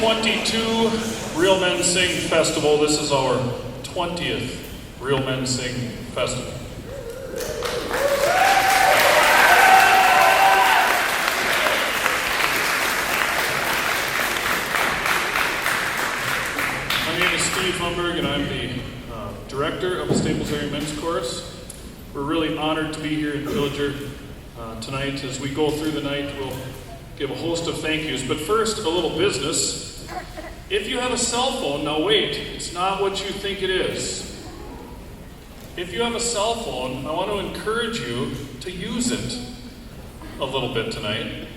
2022 Real Men Sing Festival. This is our 20th Real Men Sing Festival. My name is Steve Hoemberg, and I'm the director of the Staples Area Men's Chorus. We're really honored to be here in Villager tonight. As we go through the night, we'll give a host of thank yous. But first, a little business. If you have a cell phone, now wait, it's not what you think it is. If you have a cell phone, I want to encourage you to use it a little bit tonight.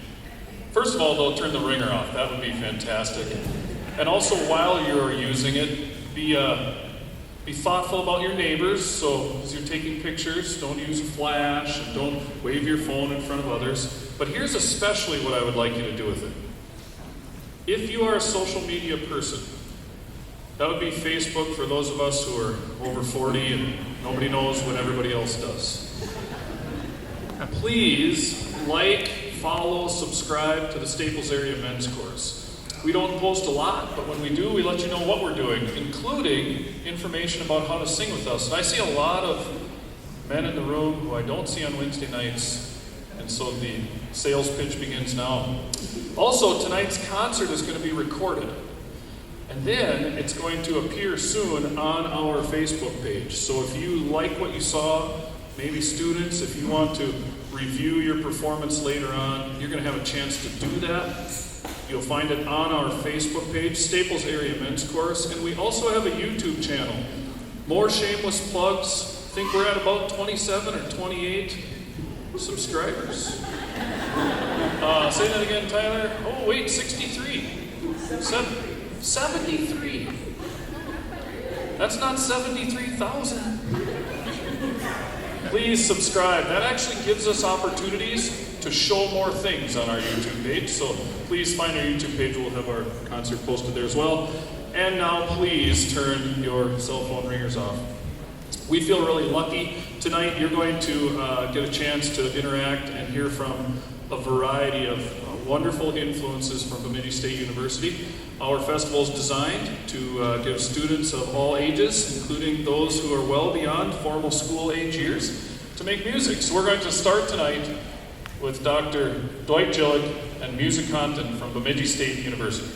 First of all, though, turn the ringer off. That would be fantastic. And also, while you're using it, be thoughtful about your neighbors. So as you're taking pictures, don't use a flash and don't wave your phone in front of others. But here's especially what I would like you to do with it. If you are a social media person, that would be Facebook for those of us who are over 40 and nobody knows what everybody else does. Please like, follow, subscribe to the Staples Area Men's Chorus. We don't post a lot, but when we do, we let you know what we're doing, including information about how to sing with us. And I see a lot of men in the room who I don't see on Wednesday nights, and so the sales pitch begins now. Also, tonight's concert is going to be recorded, and then it's going to appear soon on our Facebook page. So if you like what you saw, maybe students, if you want to review your performance later on, you're going to have a chance to do that. You'll find it on our Facebook page, Staples Area Men's Chorus, and we also have a YouTube channel. More shameless plugs. I think we're at about 27 or 28 subscribers. Say that again, Tyler. Oh, wait, 63. 73. That's not 73,000. Please subscribe. That actually gives us opportunities to show more things on our YouTube page. So please find our YouTube page. We'll have our concert posted there as well. And now please turn your cell phone ringers off. We feel really lucky. Tonight you're going to get a chance to interact and hear from a variety of wonderful influences from Bemidji State University. Our festival is designed to give students of all ages, including those who are well beyond formal school age years, to make music. So we're going to start tonight with Dr. Dwight Jilek and Musikanten from Bemidji State University.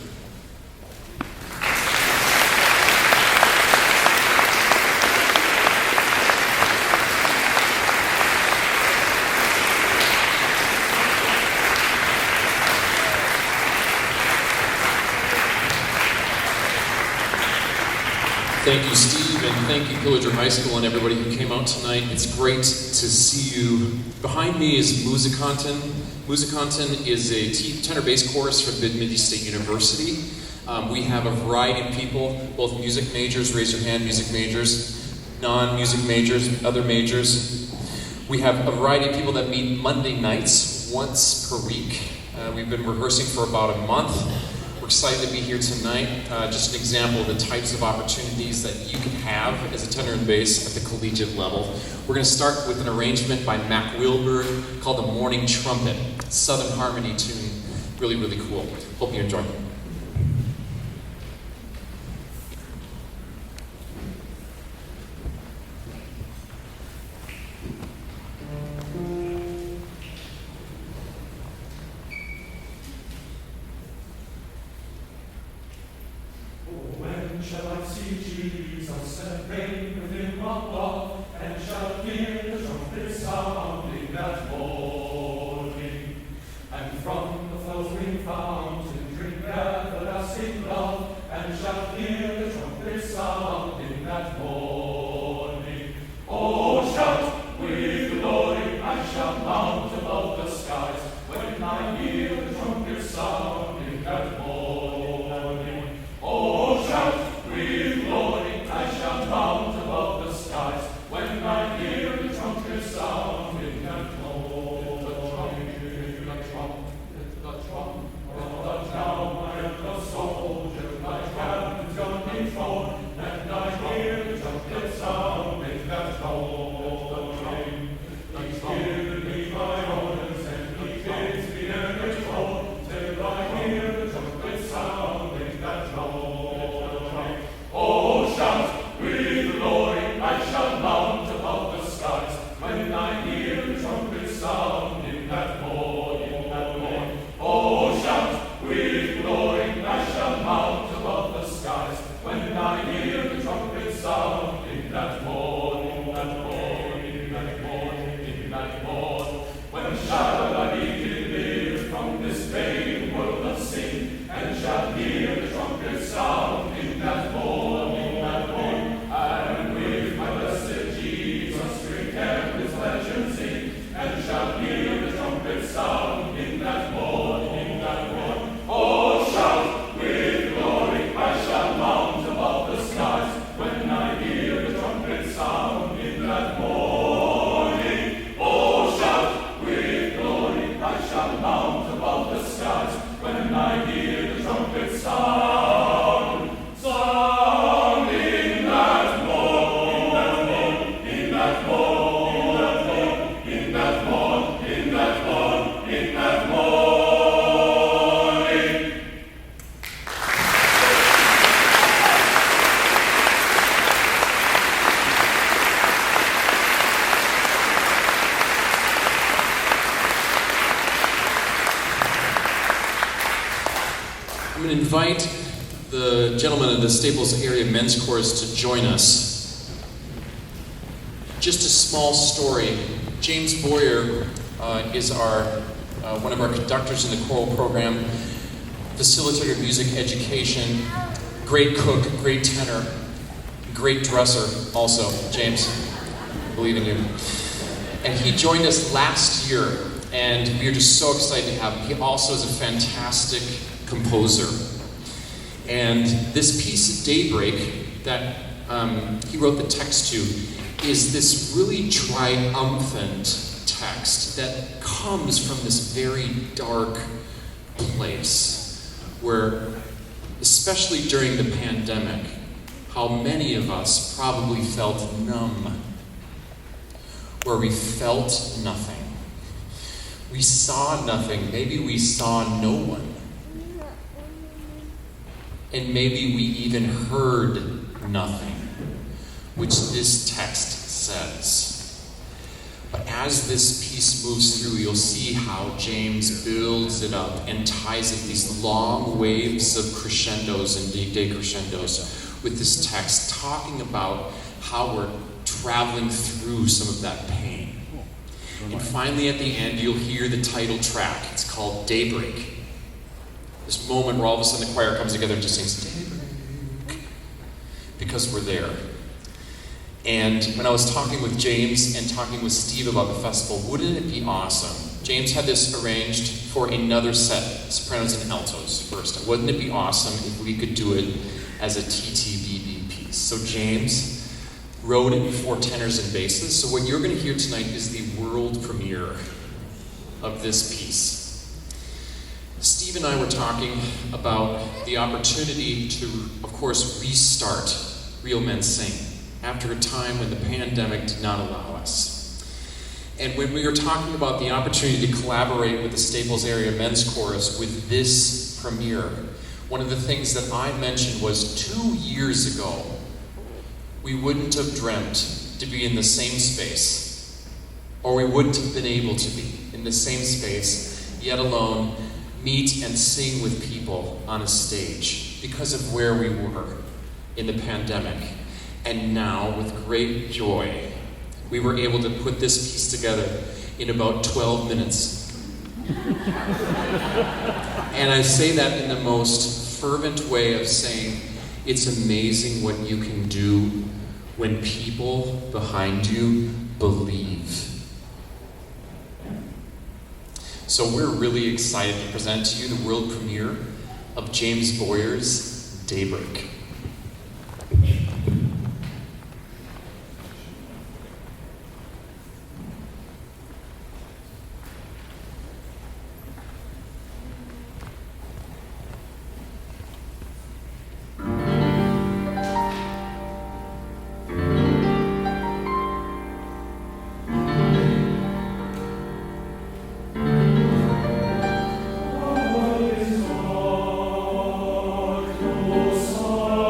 Thank you, Steve, and thank you, Villager High School, and everybody who came out tonight. It's great to see you. Behind me is Musikanten. Musikanten is a tenor bass chorus for Bemidji State University. We have a variety of people, both music majors, raise your hand, music majors, non-music majors, other majors. We have a variety of people that meet Monday nights once per week. We've been rehearsing for about a month. We're excited to be here tonight. Just an example of the types of opportunities that you can have as a tenor and bass at the collegiate level. We're going to start with an arrangement by Mac Wilberg called The Morning Trumpet. Southern Harmony tune. Really, really cool. Hope you enjoy. Shall I see Jesus and reign with him above, and shall hear the trumpet sounding that morning, and from the flowing fountain drink everlasting love, and shall hear the trumpet sounding that morning. Oh, shout with glory, I shall mount above the skies, when I hear the trumpet sounding that morning. Oh, shout with glory, I shall mount above the skies, when I hear the trumpet sounding invite the gentleman of the Staples Area Men's Chorus to join us. Just a small story. James Boyer is one of our conductors in the choral program, facilitator of music education, great cook, great tenor, great dresser also, James. I believe in you. And he joined us last year, and we are just so excited to have him. He also is a fantastic composer. And this piece, Daybreak, that he wrote the text to, is this really triumphant text that comes from this very dark place where, especially during the pandemic, how many of us probably felt numb, where we felt nothing. We saw nothing. Maybe we saw no one. And maybe we even heard nothing, which this text says. But as this piece moves through, you'll see how James builds it up and ties it, these long waves of crescendos and decrescendos, with this text, talking about how we're traveling through some of that pain. And finally, at the end, you'll hear the title track. It's called Daybreak. This moment where all of a sudden the choir comes together and just sings Daybreak, because we're there. And when I was talking with James and talking with Steve about the festival, wouldn't it be awesome? James had this arranged for another set, sopranos and altos first. Wouldn't it be awesome if we could do it as a TTBB piece? So James wrote it for tenors and basses. So what you're going to hear tonight is the world premiere of this piece. Steve and I were talking about the opportunity to, of course, restart Real Men Sing after a time when the pandemic did not allow us. And when we were talking about the opportunity to collaborate with the Staples Area Men's Chorus with this premiere, one of the things that I mentioned was 2 years ago, we wouldn't have dreamt to be in the same space, or we wouldn't have been able to be in the same space, yet alone meet and sing with people on a stage because of where we were in the pandemic. And now, with great joy, we were able to put this piece together in about 12 minutes. And I say that in the most fervent way of saying, it's amazing what you can do when people behind you believe. So we're really excited to present to you the world premiere of James Boyer's Daybreak. Oh,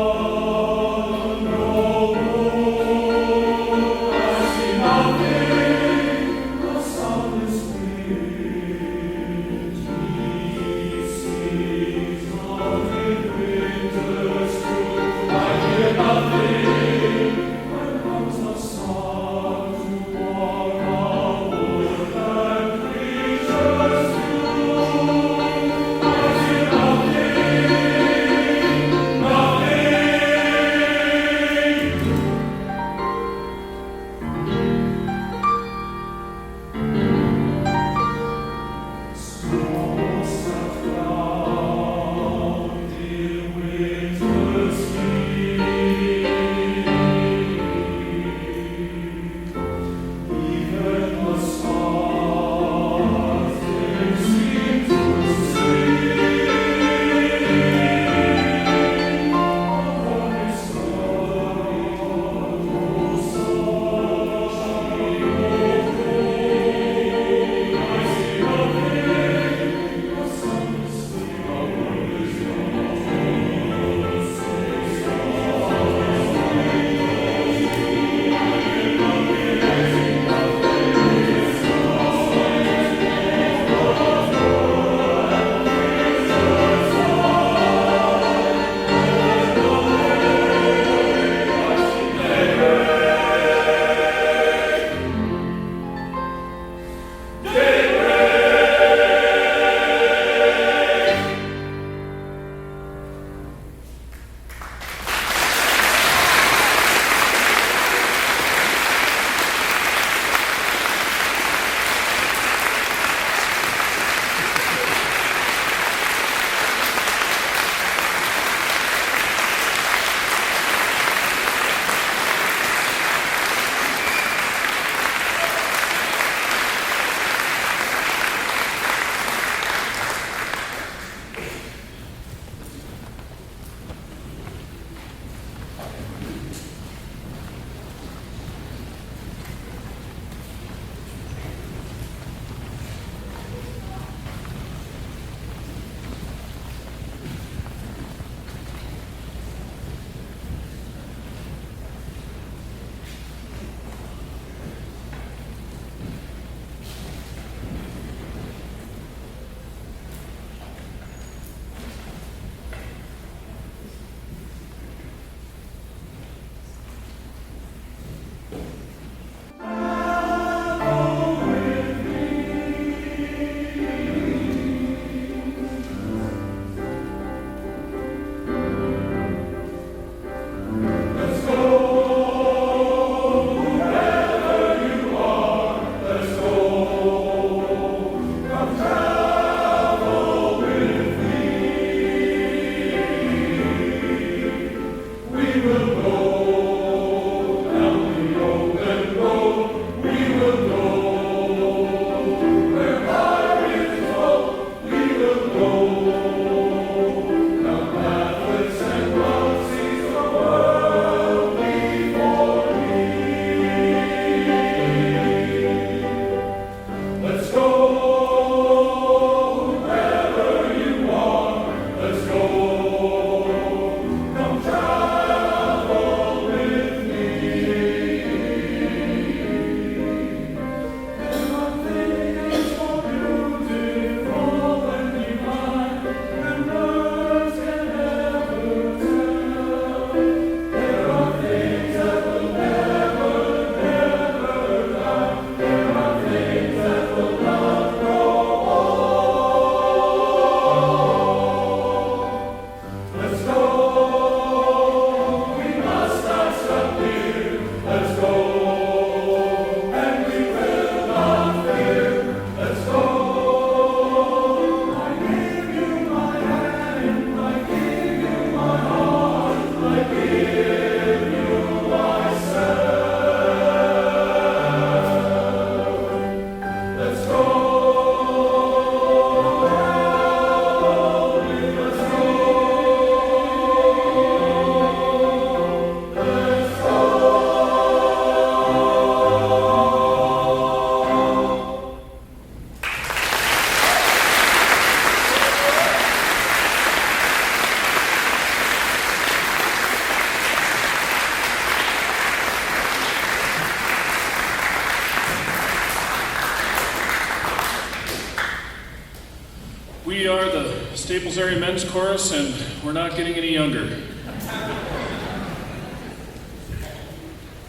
We are the Staples Area Men's Chorus, and we're not getting any younger.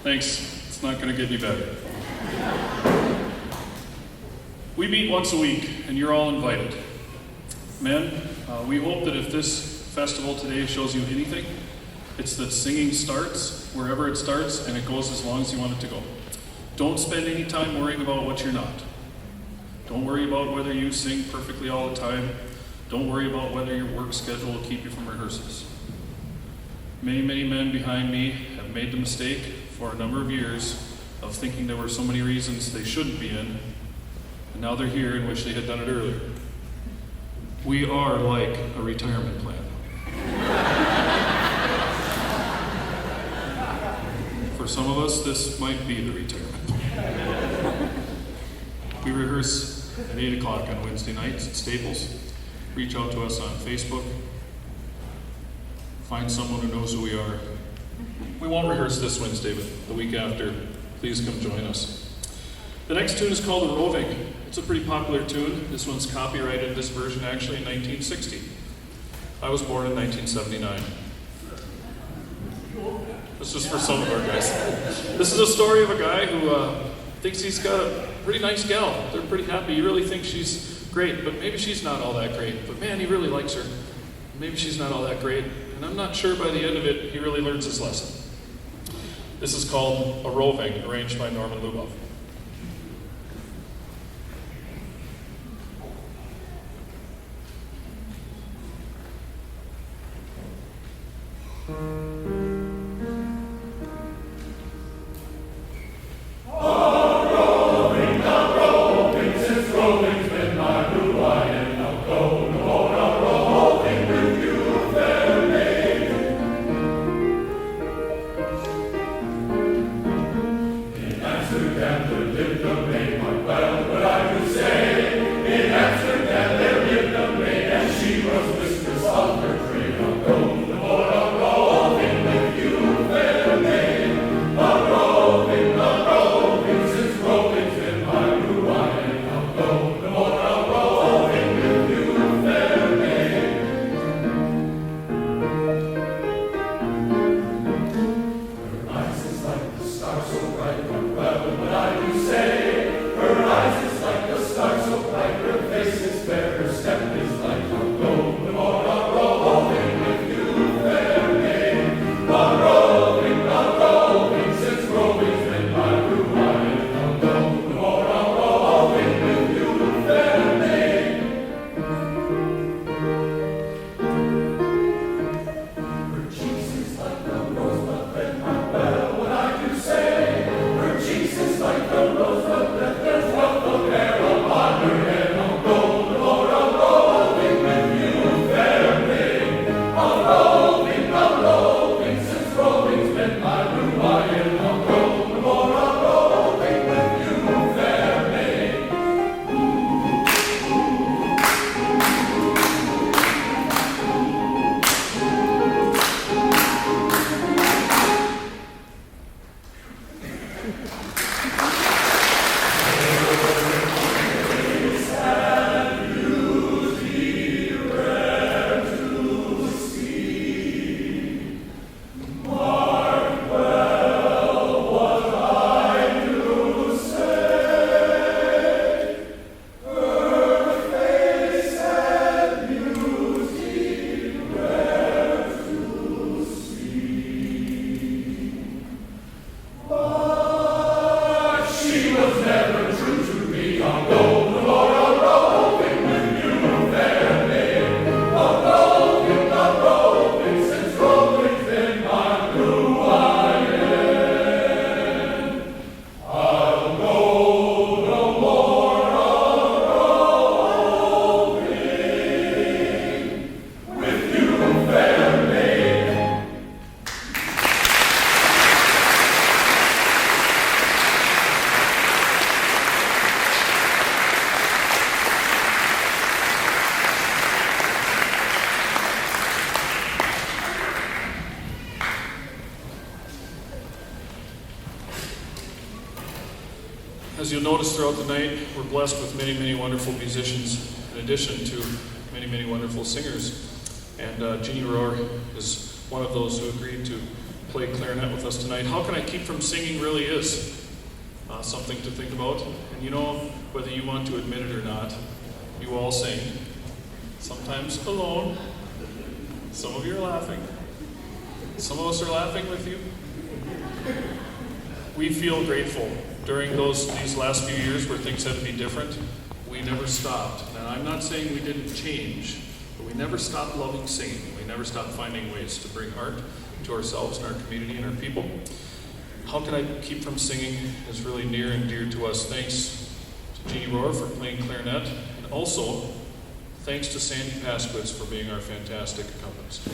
Thanks. It's not going to get any better. We meet once a week, and you're all invited. Men, we hope that if this festival today shows you anything, it's that singing starts wherever it starts, and it goes as long as you want it to go. Don't spend any time worrying about what you're not. Don't worry about whether you sing perfectly all the time. Don't worry about whether your work schedule will keep you from rehearsals. Many, many men behind me have made the mistake for a number of years of thinking there were so many reasons they shouldn't be in, and now they're here and wish they had done it earlier. We are like a retirement plan. For some of us, this might be the retirement plan. We rehearse at 8 o'clock on Wednesday nights at Staples. Reach out to us on Facebook. Find someone who knows who we are. We won't rehearse this Wednesday, but the week after, please come join us. The next tune is called "A Roving." It's a pretty popular tune. This one's copyrighted, this version actually, in 1960. I was born in 1979. This is for some of our guys. This is a story of a guy who thinks he's got a pretty nice gal. They're pretty happy. He really thinks she's great, but maybe she's not all that great. But man, he really likes her. Maybe she's not all that great. And I'm not sure by the end of it, he really learns his lesson. This is called "A Roving," arranged by Norman Lubov. Together. As you'll notice throughout the night, we're blessed with many, many wonderful musicians, in addition to many, many wonderful singers. And Jeannie Rohr is one of those who agreed to play clarinet with us tonight. How can I keep from singing really is something to think about. And you know, whether you want to admit it or not, you all sing, sometimes alone. Some of you are laughing. Some of us are laughing with you. We feel grateful during these last few years where things had to be different. We never stopped. And I'm not saying we didn't change, but we never stopped loving singing. We never stopped finding ways to bring art to ourselves and our community and our people. How Can I Keep From Singing is really near and dear to us. Thanks to Jeannie Rohr for playing clarinet, and also thanks to Sandy Paskowitz for being our fantastic accompanist.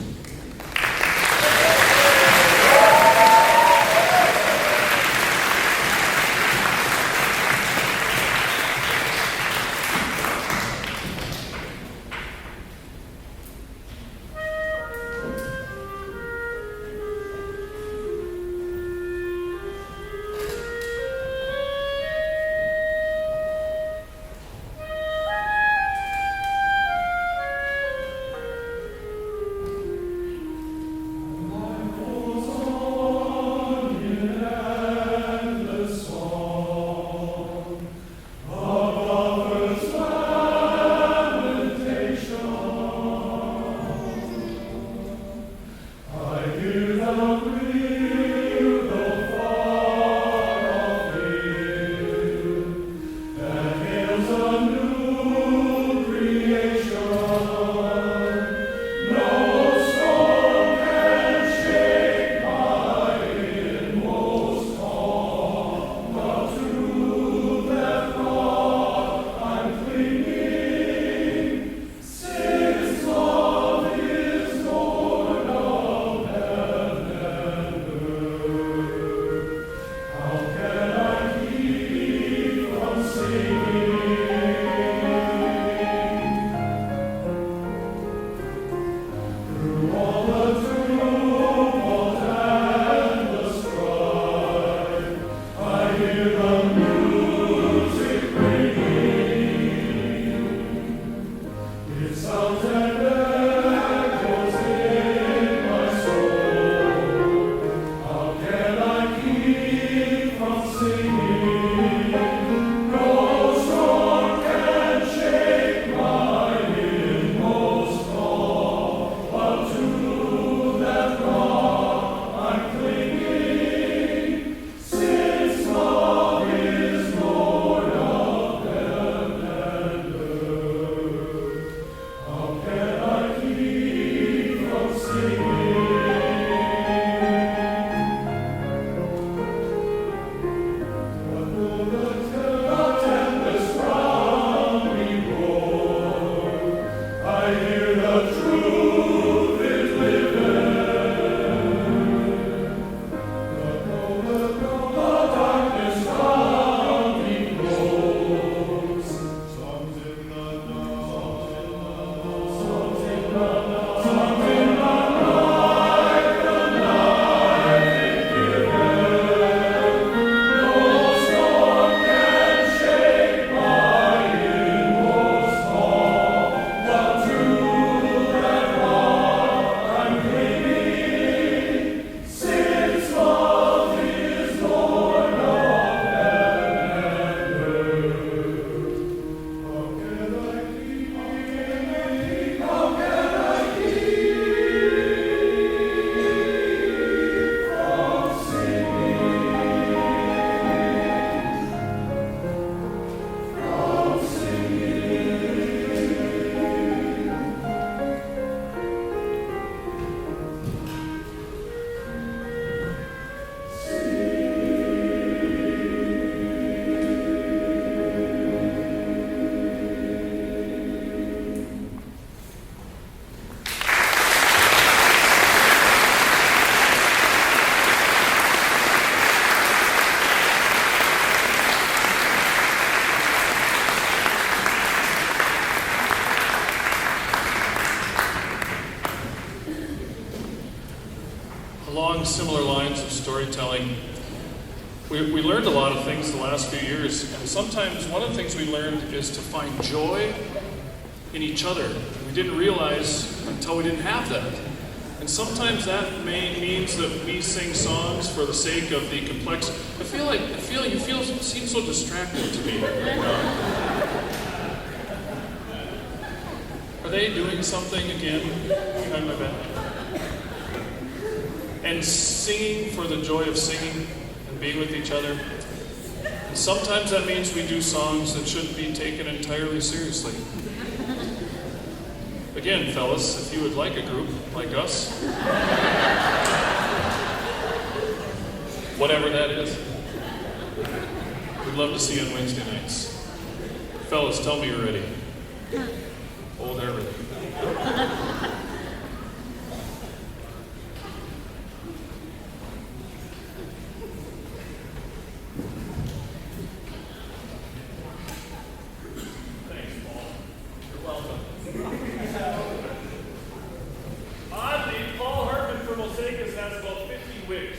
storytelling. We learned a lot of things the last few years, and sometimes one of the things we learned is to find joy in each other. We didn't realize until we didn't have that. And sometimes that means that we sing songs for the sake of the complex. You seem so distracted to me right now. Are they doing something again behind my back? And singing for the joy of singing and being with each other. And sometimes that means we do songs that shouldn't be taken entirely seriously. Again, fellas, if you would like a group like us, whatever that is, we'd love to see you on Wednesday nights. Fellas, tell me you're ready. Oh, they're ready. Thanks, Paul. You're welcome. Oddly, Paul Hartman from Osakas has about 50 wigs.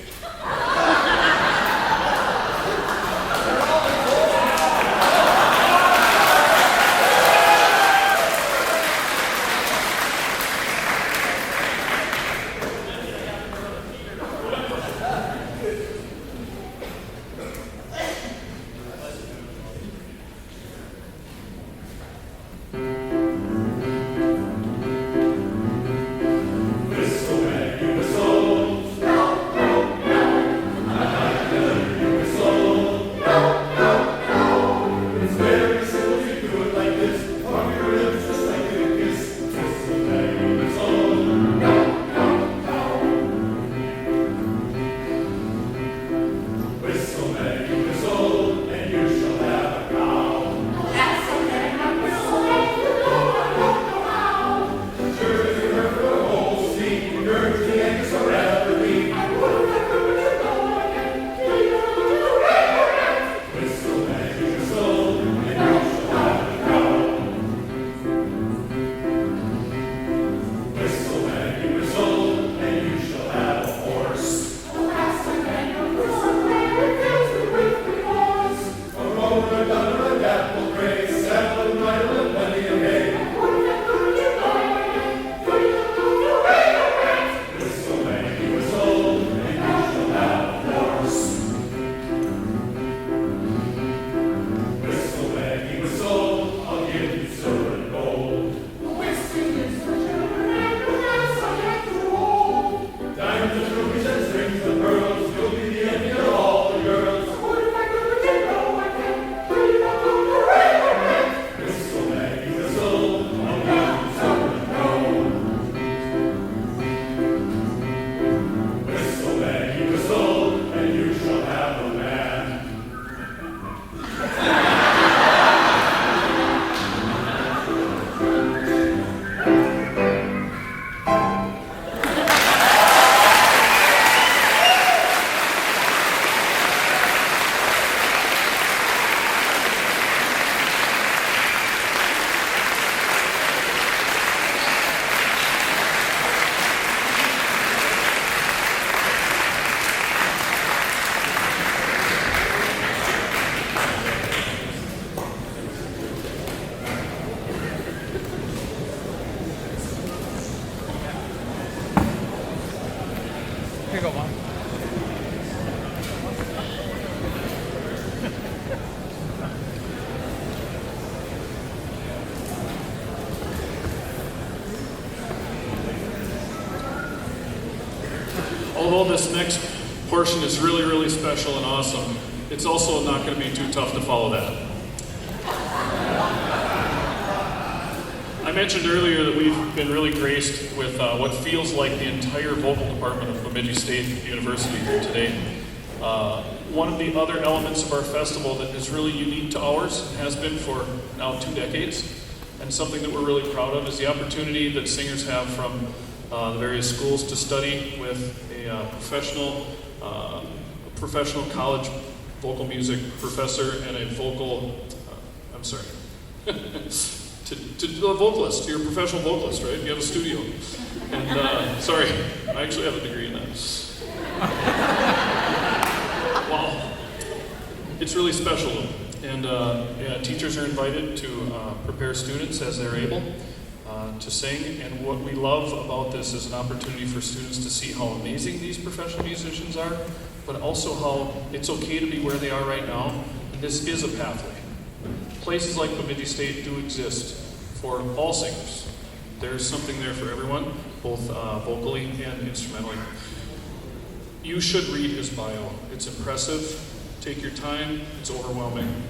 Although this next portion is really, really special and awesome, it's also not going to be too tough to follow that. I mentioned earlier that we've been really graced with what feels like the entire vocal department of Bemidji State University here today. One of the other elements of our festival that is really unique to ours, and has been for now 2 decades, and something that we're really proud of, is the opportunity that singers have from the various schools to study with a professional college vocal music professor and a a vocalist. You're a professional vocalist, right? You have a studio. And sorry, I actually have a degree in that. it's really special. And teachers are invited to prepare students as they're able to sing. And what we love about this is an opportunity for students to see how amazing these professional musicians are, but also how it's okay to be where they are right now. This is a pathway. Places like Bemidji State do exist for all singers. There's something there for everyone, both vocally and instrumentally. You should read his bio. It's impressive. Take your time. It's overwhelming.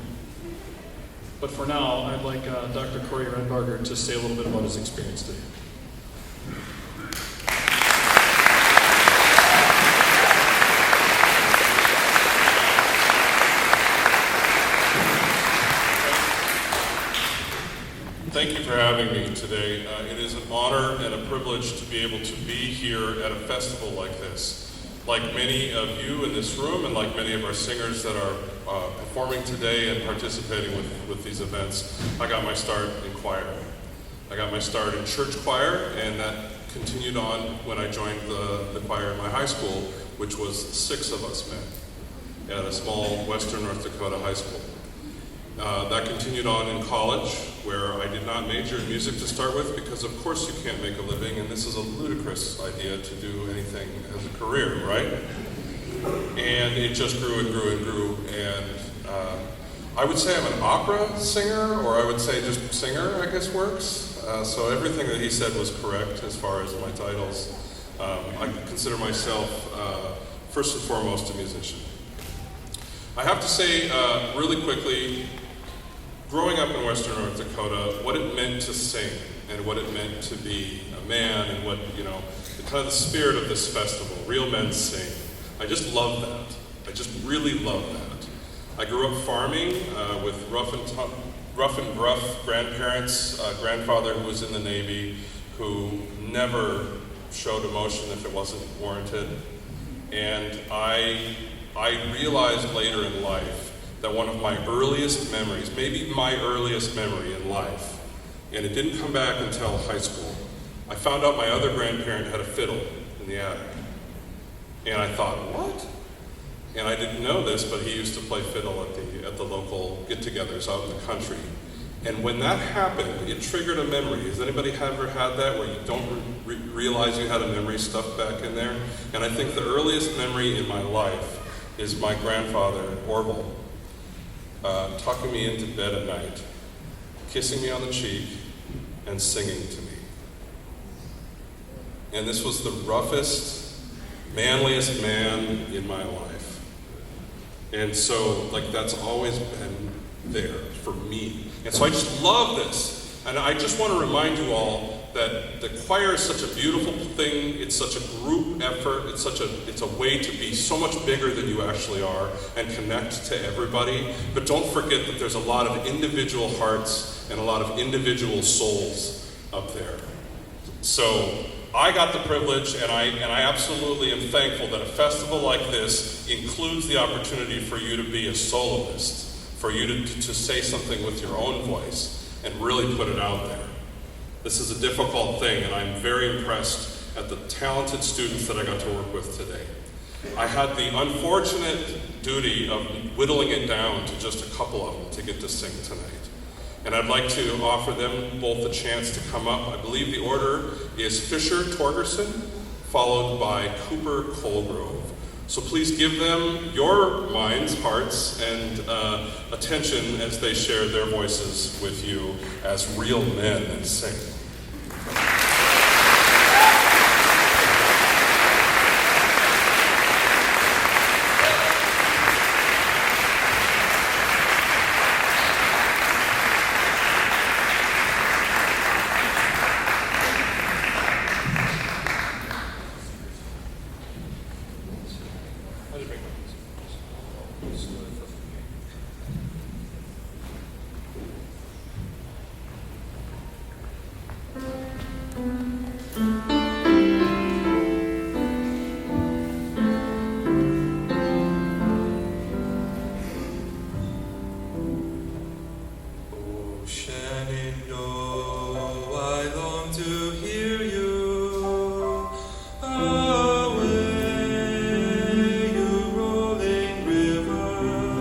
But for now, I'd like Dr. Cory Renbarger to say a little bit about his experience today. Thank you for having me today. It is an honor and a privilege to be able to be here at a festival like this. Like many of you in this room and like many of our singers that are performing today and participating with these events, I got my start in choir. I got my start in church choir, and that continued on when I joined the choir in my high school, which was 6 of us men at a small western North Dakota high school. That continued on in college, where I did not major in music to start with, because of course you can't make a living, and this is a ludicrous idea to do anything as a career, right? And it just grew and grew and grew, and I would say I'm an opera singer, or I would say just singer, I guess works. So everything that he said was correct as far as my titles. I consider myself, first and foremost, a musician. I have to say, really quickly, growing up in western North Dakota, what it meant to sing and what it meant to be a man and what, you know, the kind of the spirit of this festival, Real Men Sing. I just love that. I just really love that. I grew up farming with rough and gruff grandparents, grandfather who was in the Navy, who never showed emotion if it wasn't warranted. And I realized later in life that one of my earliest memories, maybe my earliest memory in life, and it didn't come back until high school, I found out my other grandparent had a fiddle in the attic. And I thought, what? And I didn't know this, but he used to play fiddle at the local get-togethers out in the country. And when that happened, it triggered a memory. Has anybody ever had that, where you don't realize you had a memory stuffed back in there? And I think the earliest memory in my life is my grandfather, Orville, tucking me into bed at night, kissing me on the cheek, and singing to me. And this was the roughest, manliest man in my life. And so, like, that's always been there for me. And so I just love this. And I just want to remind you all that the choir is such a beautiful thing. It's such a group effort. It's a way to be so much bigger than you actually are and connect to everybody. But don't forget that there's a lot of individual hearts and a lot of individual souls up there. So I got the privilege, and I absolutely am thankful that a festival like this includes the opportunity for you to be a soloist, for you to say something with your own voice and really put it out there. This is a difficult thing, and I'm very impressed at the talented students that I got to work with today. I had the unfortunate duty of whittling it down to just a couple of them to get to sing tonight. And I'd like to offer them both a chance to come up. I believe the order is Fisher Torgerson, followed by Cooper Colgrove. So please give them your minds, hearts, and attention as they share their voices with you as real men that sing. Away, you rolling river.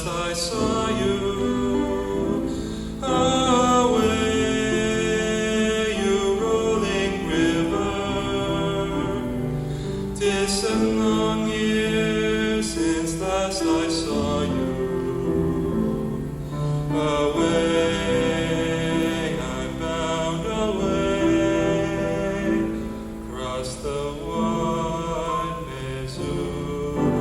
last I saw you. Away, you rolling river. 'Tis a long year since last I saw you. Away, I'm bound away, across the wide Missouri.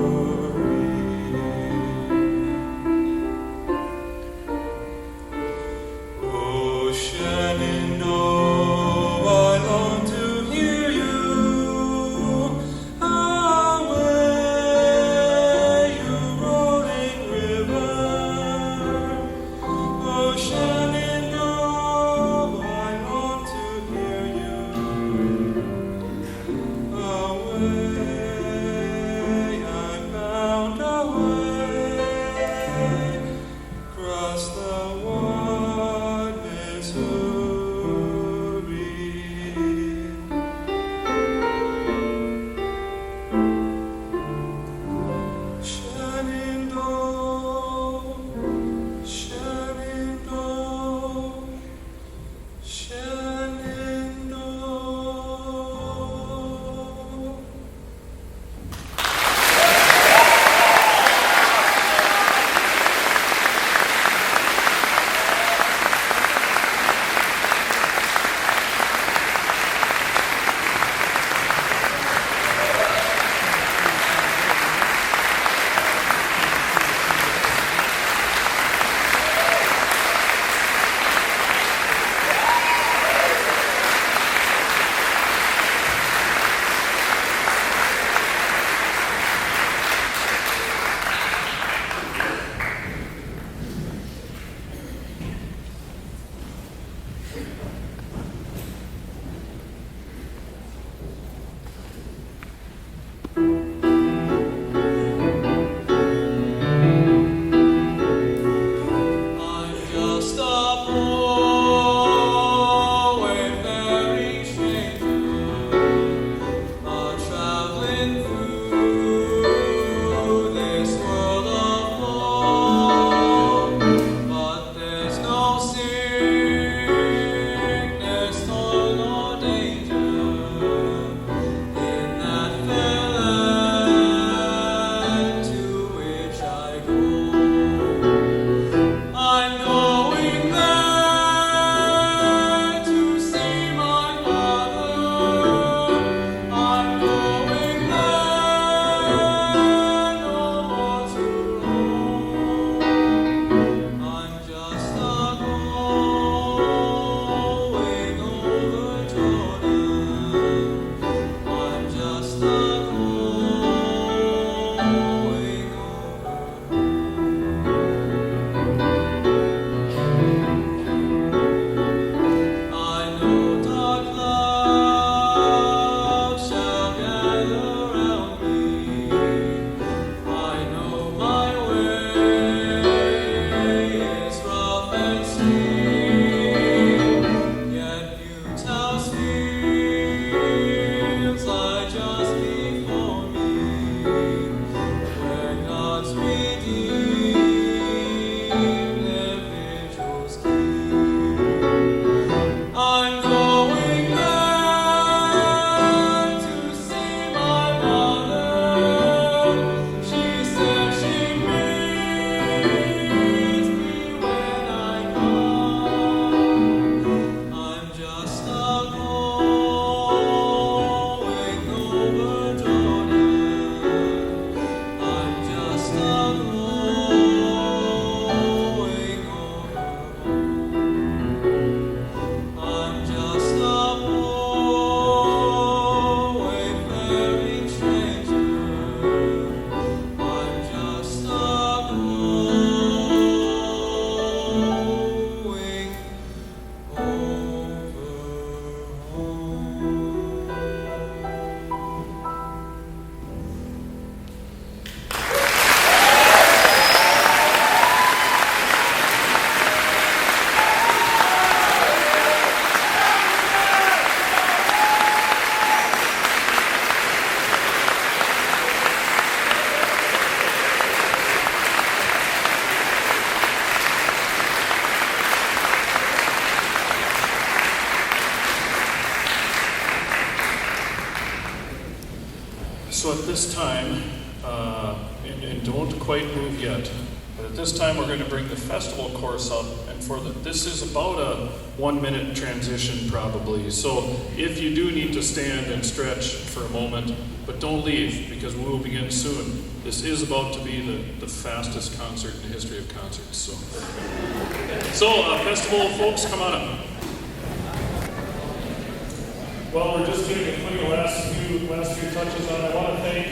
this time, and don't quite move yet, but at this time we're going to bring the festival chorus up, and this is about a 1 minute transition probably. So if you do need to stand and stretch for a moment, but don't leave because we will begin soon. This is about to be the fastest concert in the history of concerts. So festival folks, come on up. Well, we're just getting the last few touches on. I want to thank,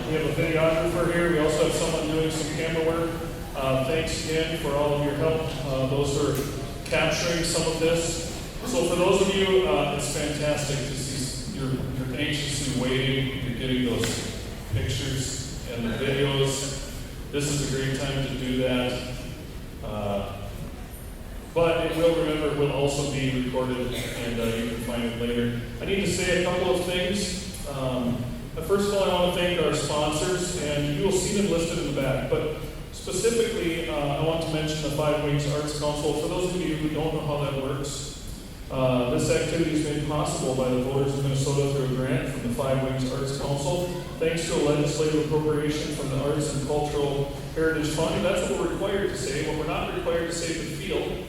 we have a videographer here. We also have someone doing some camera work. Thanks again for all of your help. Those who are capturing some of this. So for those of you, it's fantastic to see you're anxiously waiting. You're getting those pictures and the videos. This is a great time to do that. But it will also be recorded, and you can find it later. I need to say a couple of things. First of all, I want to thank our sponsors, and you will see them listed in the back. But specifically, I want to mention the 5 Wings Arts Council. For those of you who don't know how that works, this activity is made possible by the voters of Minnesota through a grant from the 5 Wings Arts Council, thanks to a legislative appropriation from the Arts and Cultural Heritage Fund. That's what we're required to say. What we're not required to say but feel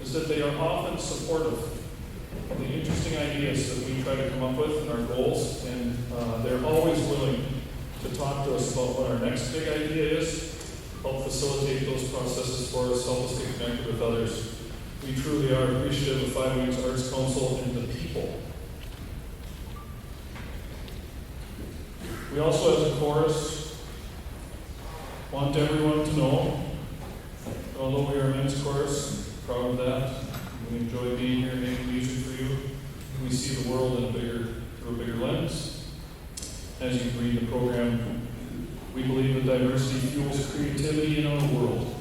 is that they are often supportive of the interesting ideas that we try to come up with and our goals, and they're always willing to talk to us about what our next big idea is, help facilitate those processes for us, help us get connected with others. We truly are appreciative of 5 Wings Arts Council and the people. We also, as a chorus, want everyone to know, although we are a men's chorus, proud of that. We enjoy being here making music for you. We see the world through a bigger lens. As you read the program, we believe that diversity fuels creativity in our world.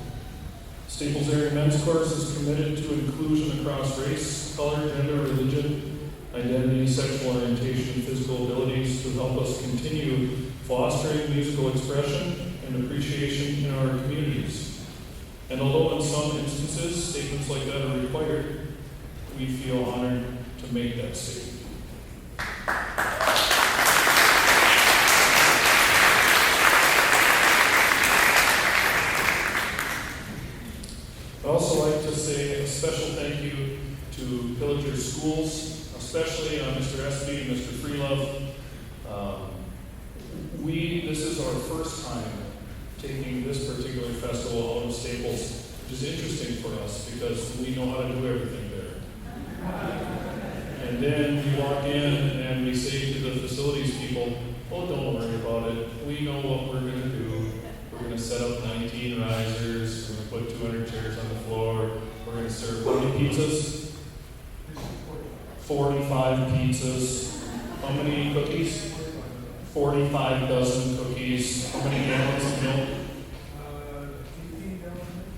Staples Area Men's Chorus is committed to inclusion across race, color, gender, religion, identity, sexual orientation, and physical abilities to help us continue fostering musical expression and appreciation in our communities. And although in some instances statements like that are required, we feel honored to make that statement. I'd also like to say a special thank you to Pillager Schools, especially Mr. Espy and Mr. Freelove. This is our first time taking this particular festival out of Staples, which is interesting for us because we know how to do everything there. And then we walk in and we say to the facilities people, oh, don't worry about it. We know what we're going to do. We're going to set up 19 risers. We're going to put 200 chairs on the floor. We're going to serve 40 pizzas. 45 pizzas. How many cookies? 45 dozen cookies. How many gallons of milk?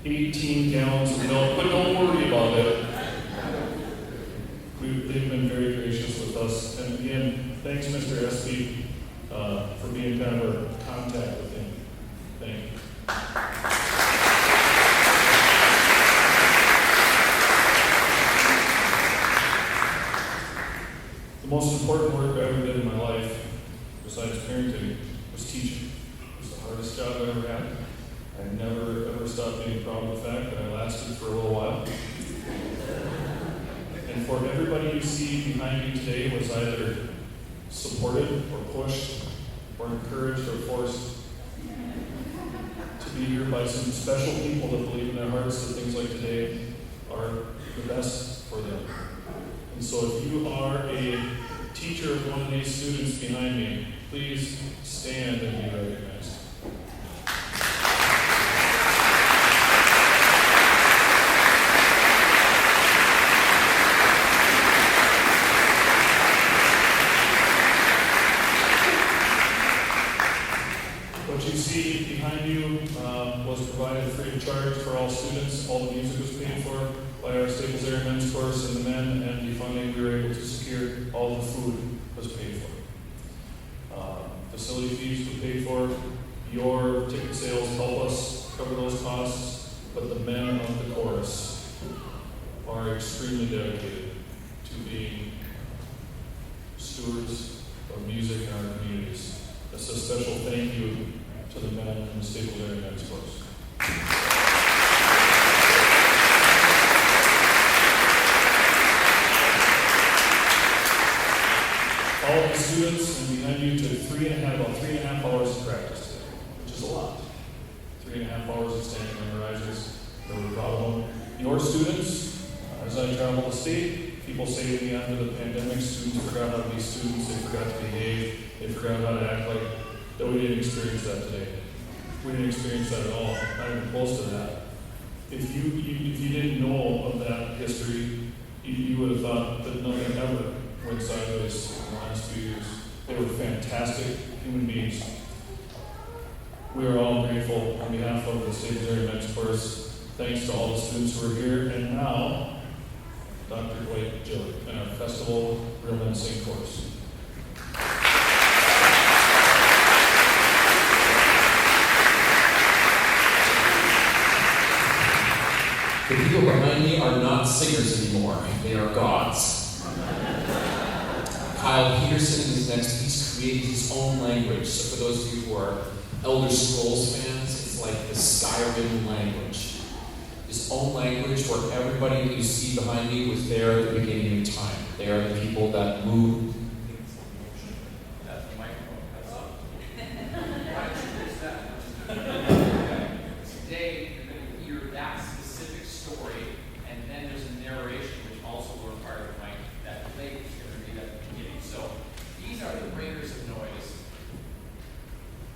18 gallons of milk. But don't worry about it. They've been very gracious with us. And again, thanks, Mr. Espy, for being kind of our contact with him. Thank you. The most important work I ever did in my life, besides parenting, was teaching. It was the hardest job I ever had. I never ever stopped being proud of the fact that I lasted for a little while. And for everybody you see behind me today was either supported or pushed or encouraged or forced to be here by some special people that believe in their hearts that things like today are the best for them. And so if you are a teacher of one of these students behind me, please stand and be recognized. What you see behind you was provided free of charge for all students. All the music was paid for by our Staples Area Men's Chorus and the men, and the funding we were able to secure. All the food was paid for. Facility fees were paid for. Your ticket sales help us cover those costs, but the men of the chorus are extremely dedicated to being stewards of music in our communities. This is a special thank you to the men in the Staples Area Men's Chorus. All of the students and behind you took about 3.5 hours of practice today, which is a lot. 3.5 hours of standing memorizers that were brought home. Your students, as I travel the state, people say to me after the pandemic, students forgot how to be students, they forgot to behave, they forgot how to act like that. We didn't experience that today. We didn't experience that at all, not even close to that. If you didn't know of that history, you would have thought that nothing ever went sideways in the last few years. They were fantastic human beings. We are all grateful on behalf of the Staples Area Men's Chorus. Thanks to all the students who are here. And now, Dr. Dwight Jilek and our Festival Real Men Sing Chorus. The people behind me are not singers anymore. They are gods. Kyle Peterson is next. He's created his own language. So for those of you who are Elder Scrolls fans, it's like the Skyrim language. His own language where everybody that you see behind me was there at the beginning of time. They are the people that moved. Today, you're going to hear that specific story, and then there's a narration, which also will require the mic. That late is going to be at the beginning. So these are the bringers of noise,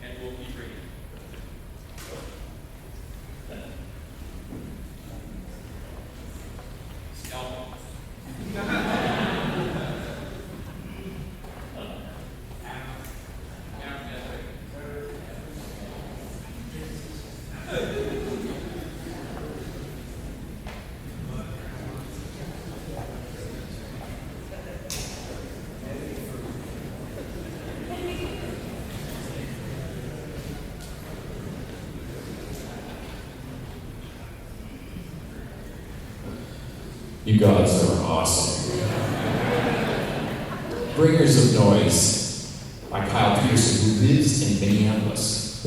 and we'll be bringing. You guys are awesome. Bringers of Noise by Kyle Peterson, who lives in Minneapolis.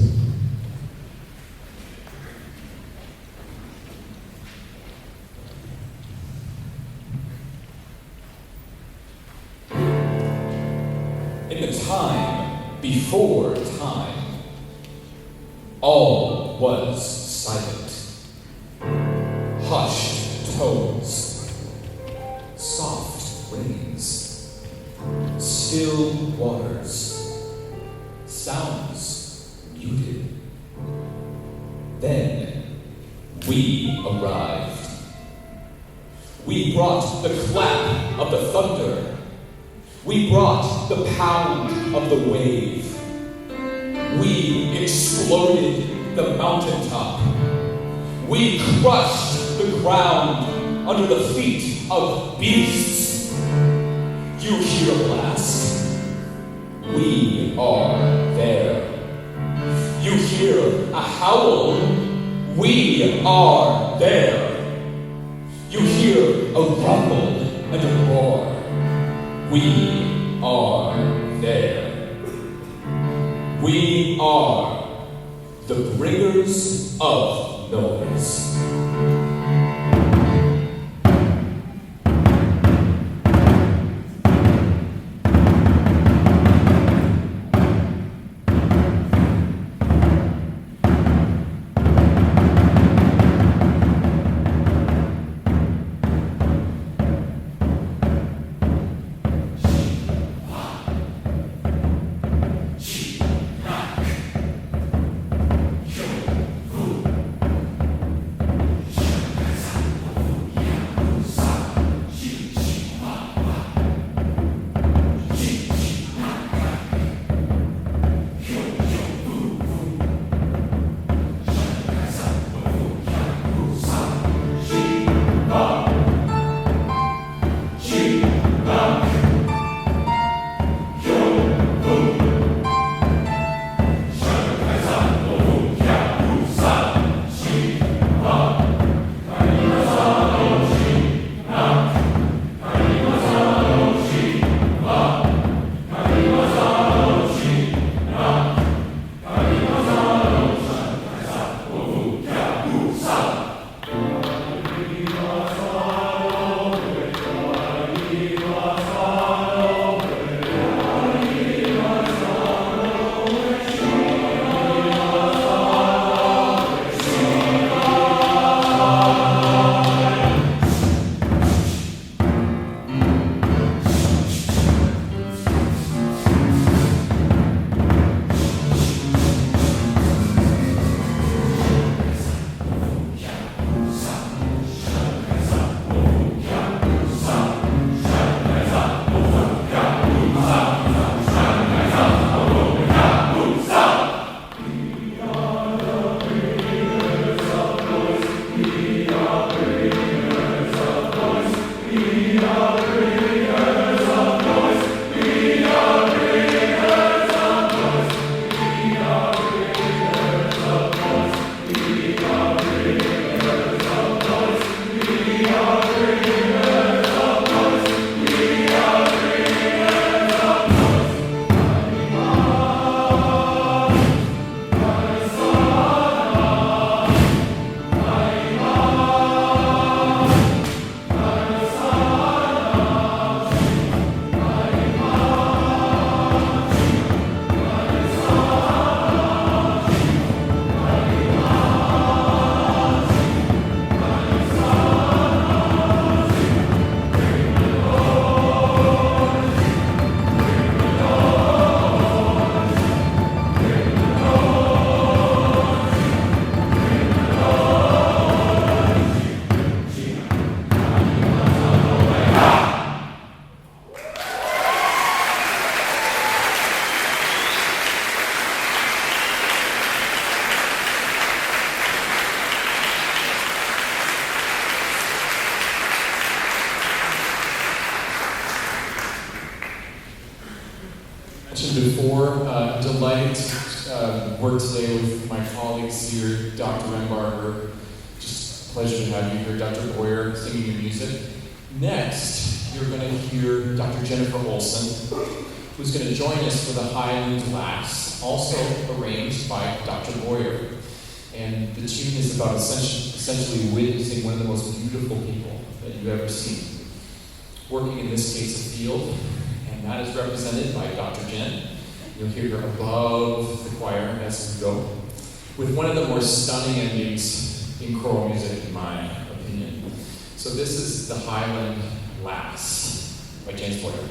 In the time before time, all was silent. Hushed tones, soft rains, still waters, sounds muted. Then we arrived. We brought the clap of the thunder. We brought the pound of the wave. We exploded the mountaintop. We crushed the ground under the feet of beasts. You hear a blast. We are there. You hear a howl. We are there. You hear a rumble and a roar. We are there. We are the bringers of noise. before. Delighted to work today with my colleagues here, Dr. Renbarger. Just a pleasure to have you here, Dr. Boyer, singing your music. Next, you're going to hear Dr. Jennifer Olson, who's going to join us for the Highland Lass, also arranged by Dr. Boyer. And the tune is about essentially witnessing one of the most beautiful people that you've ever seen. Working in this case a field, and that is represented by Dr. Jen. You'll hear her above the choir as we go, with one of the more stunning endings in choral music, in my opinion. So this is the Highland Lass by James Boyer.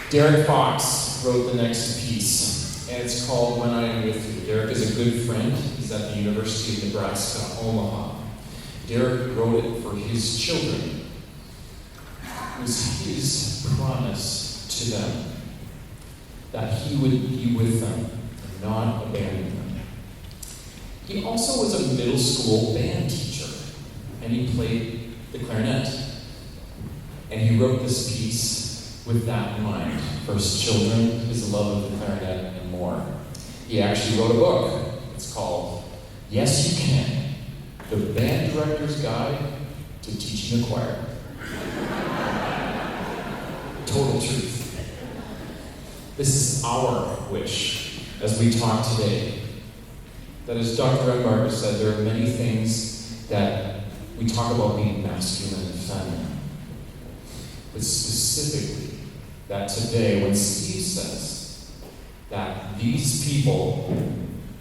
Derek Fox wrote the next piece, and it's called When I Am With You. Derek is a good friend. He's at the University of Nebraska, Omaha. Derek wrote it for his children. It was his promise to them that he would be with them and not abandon them. He also was a middle school band teacher, and he played the clarinet. And he wrote this piece with that in mind, for his children, his love of the clarinet, and more. He actually wrote a book. It's called Yes You Can, The Band Director's Guide to Teaching a Choir. Total truth. This is our wish as we talk today. That as Dr. Renbarger said, there are many things that we talk about being masculine and feminine. But specifically, that today, when Steve says that these people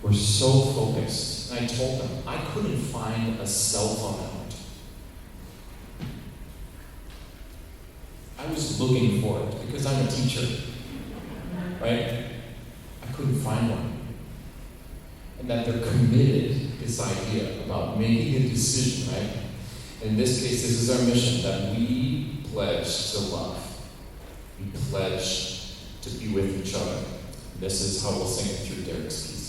were so focused, and I told them, I couldn't find a cell phone out. I was looking for it because I'm a teacher, right? I couldn't find one. And that they're committed, this idea about making a decision, right? In this case, this is our mission, that we pledge to love. We pledge to be with each other. This is how we'll sing it through Derek's piece.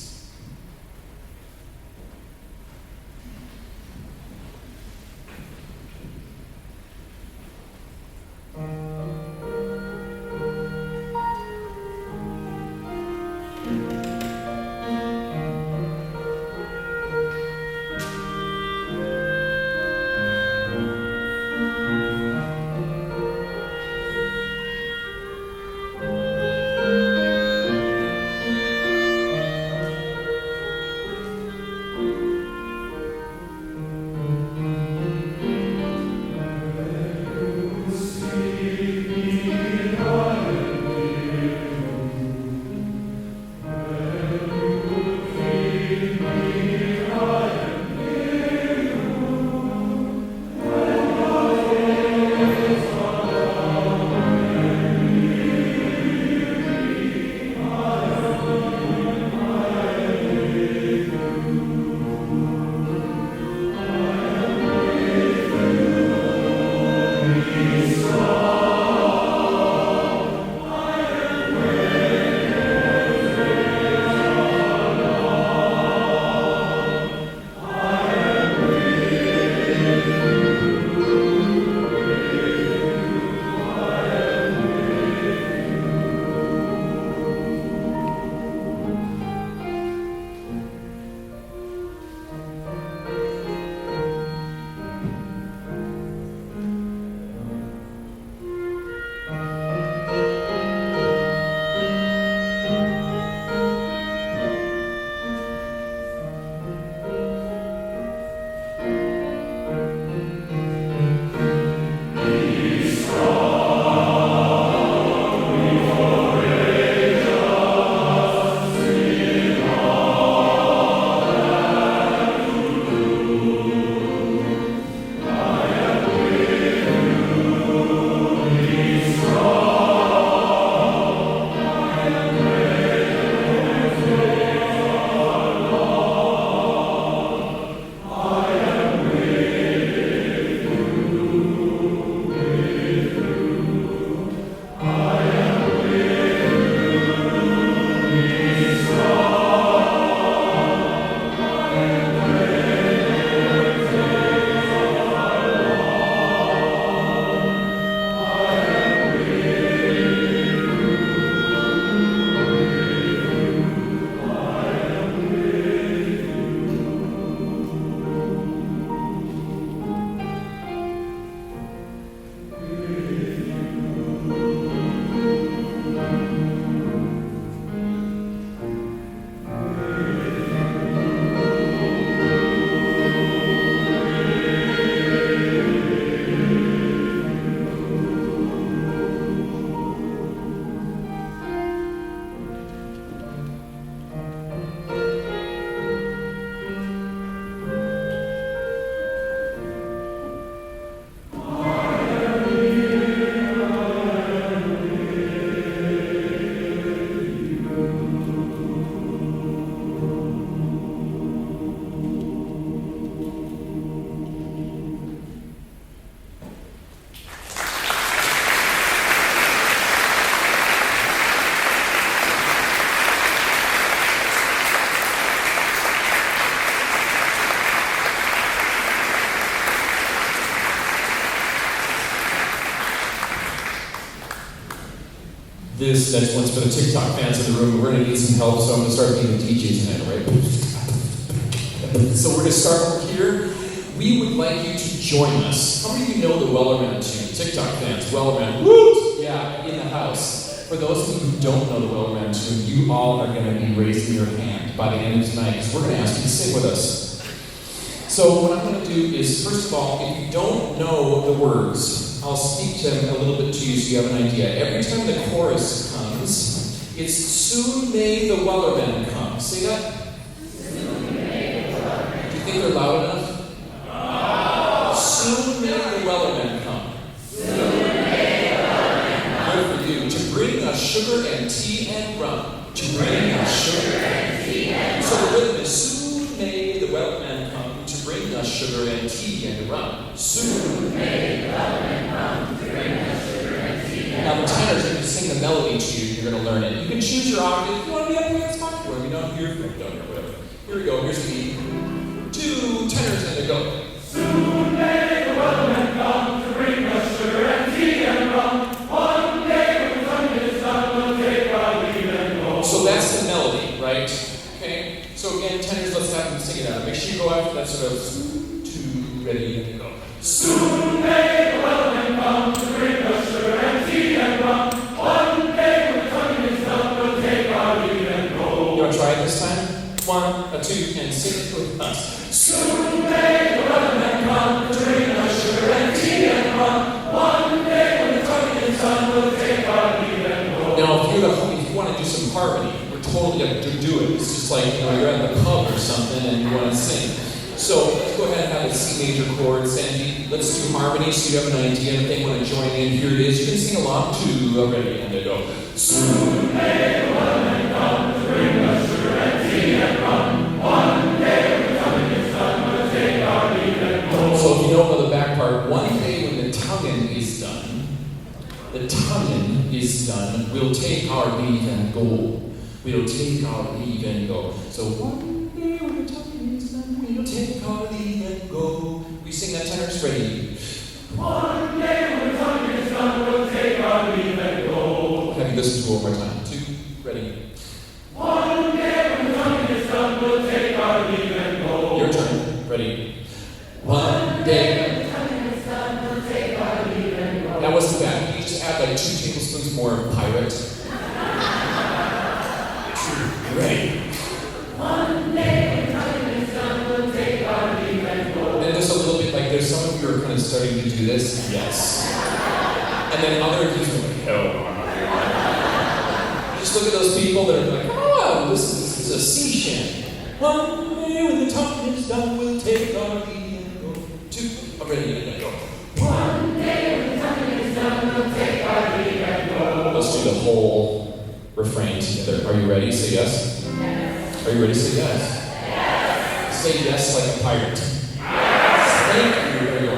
This next one's for the TikTok fans in the room. We're going to need some help, so I'm going to start being the DJ tonight, right? So we're going to start over here. We would like you to join us. How many of you know the Wellerman tune? TikTok fans, Wellerman. Woot! Yeah, in the house. For those of you who don't know the Wellerman tune, you all are going to be raising your hand by the end of tonight because we're going to ask you to sing with us. So what I'm going to do is, first of all, if you don't know the words, I'll speak to them a little bit to you so you have an idea. Every time the chorus comes, it's soon may the Wellerman come. Say that? Soon may the Wellerman. Do you think they're loud enough? Soon may the Wellerman come. Soon may the Wellerman come. Good for you. To bring us sugar and tea and rum. To bring us sugar and tea and rum. So the rhythm is soon may the Wellerman come to bring us sugar and tea and rum. Soon may the Wellerman come to bring us sugar and tea and rum. Now the tenor's going to sing the melody to you. You're going to learn it. You can choose your octave. If you want to be up here, that's fine. If you want to be down here, whatever. Here we go. Here's the E. 2 tenors and they go. Soon may the Wellerman come to bring us sugar and tea and rum. One day when the sun is done, we'll take our leave and go. So that's the melody, right? Okay? So again, tenors, let's have them sing it out. Make sure you go after that sort of 2, ready, and go. Soon may the Wellerman come to bring us sugar and tea and rum. One day when the sun is done, we'll take our leave and go. You want to try it this time? 1, 2, and sing it with us. Soon may the Wellerman come to bring us sugar and tea and rum. One day when the sun is done, we'll take our leave and go. Now, if you want to do some harmony, we're totally up to do it. It's just like, you're at the pub or something and you want to sing. So let's go ahead and have a C major chord, Sandy. Let's do harmony so you have an idea. If they want to join in, here it is. You can sing along too already, and they go. Soon may the Wellerman come to bring us sugar and tea and rum. One day when the sun is done, we'll take our leave and go. So if you don't know the back part, one day when the tonguing is done, we'll take our leave and go. We'll take our leave and go. So one day when the tonguing is done, we'll take our leave and go. We sing that tenors ready. One day when the sun is done, we'll take our leave and go. Have you listen to it one more time? 2, ready. One day when the sun is done, we'll take our leave and go. Your turn. Ready. One day. when the sun is done, we'll take our leave and go. That wasn't bad. You just add like 2 tablespoons more of pirate. Ready. One day when the sun is done, we'll take our leave and go. And just a little bit like there's some of you are kind of starting to do this. Yes. And then other of you are like, hell, I'm not doing that. Just look at those people that are like, oh, this is a sea shanty. One day when the tongue is done, we'll take our leave and go. 2, already, and go. One day when the sun is done, we'll take our leave and go. Let's do the whole refrain together. Are you ready? Say yes. Yes. Are you ready? Say yes. Yes. Say yes like a pirate. Yes. Thank you. There you go.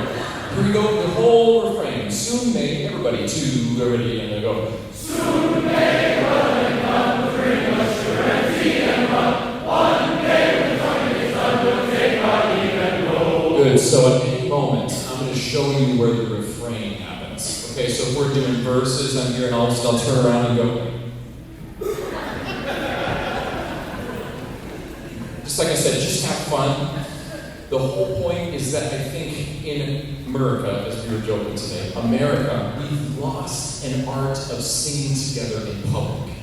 Here we go. The whole refrain. Soon may everybody 2, already, and then go. Soon may the Wellerman come to bring us sugar and tea and rum. One day when the sun is done, we'll take our leave and go. Good. So at any moment, I'm going to show you where the refrain happens. Okay. So if we're doing verses, I'm here, and I'll turn around and go. Just like I said, just have fun. The whole point is that I think in America, as we were joking today, America, we've lost an art of singing together in public.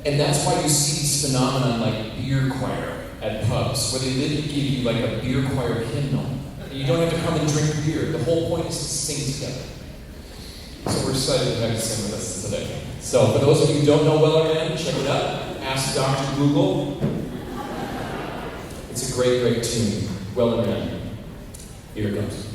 And that's why you see these phenomenon like beer choir at pubs, where they literally give you like a beer choir hymnal. And you don't have to come and drink beer. The whole point is to sing together. So we're excited to have you sing with us today. So for those of you who don't know Wellerman, check it out. Ask Dr. Google. It's a great, great tune. Wellerman. Here it comes.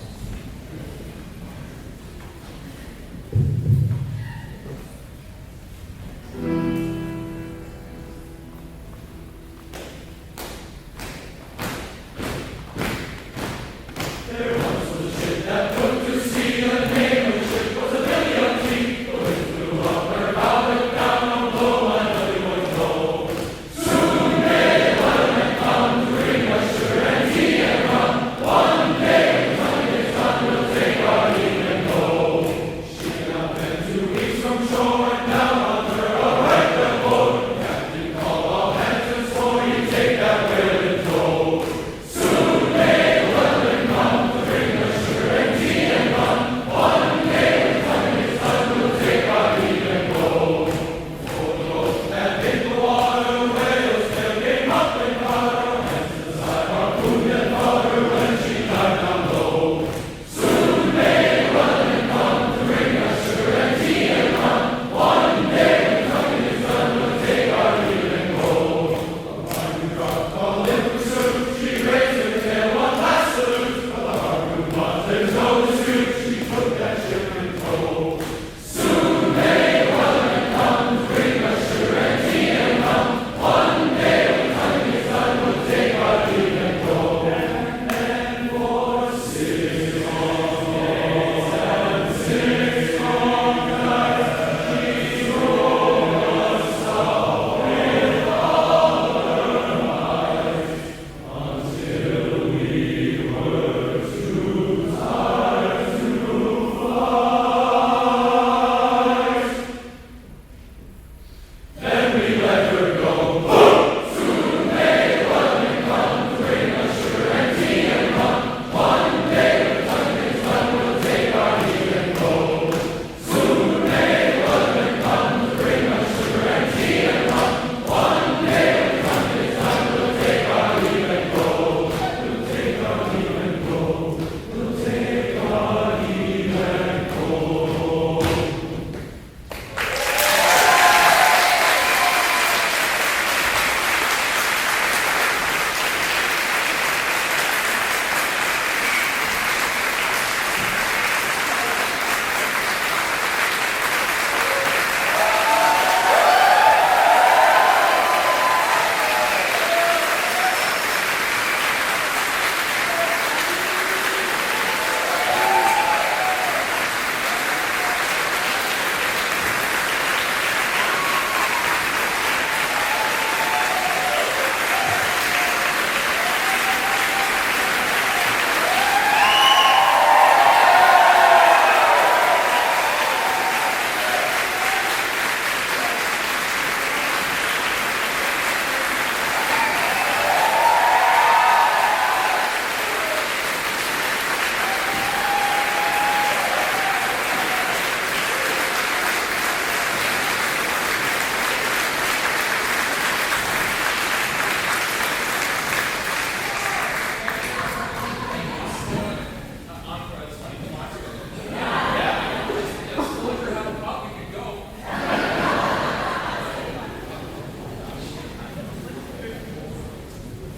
There once was a ship that put to sea. The name of the ship was a Billion Sea. The wind blew up her bow, but down on blow, my belly was low. Soon may the Wellerman come to bring us sugar and tea and rum. One day when the sun is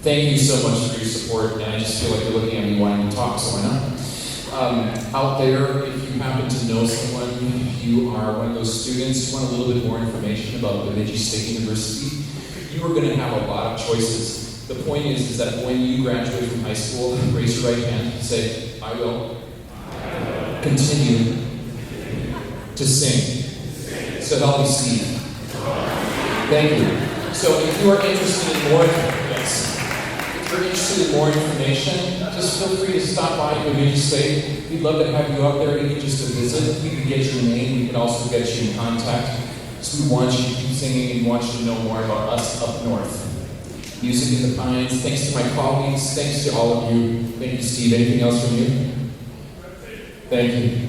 Thank you so much for your support, and I just feel like you're looking at me wanting to talk, so why not? Out there, if you happen to know someone, if you are one of those students who want a little bit more information about Bemidji State University, you are going to have a lot of choices. The point is that when you graduate from high school, raise your right hand and say, I will continue to sing. So help me Steve. Thank you. So if you are interested in more information, just feel free to stop by Bemidji State. We'd love to have you out there, even just to visit. We can get your name. We can also get you in contact. So we want you to keep singing and want you to know more about us up north. Music in the Pines. Thanks to my colleagues. Thanks to all of you. Thank you, Steve. Anything else from you? Thank you.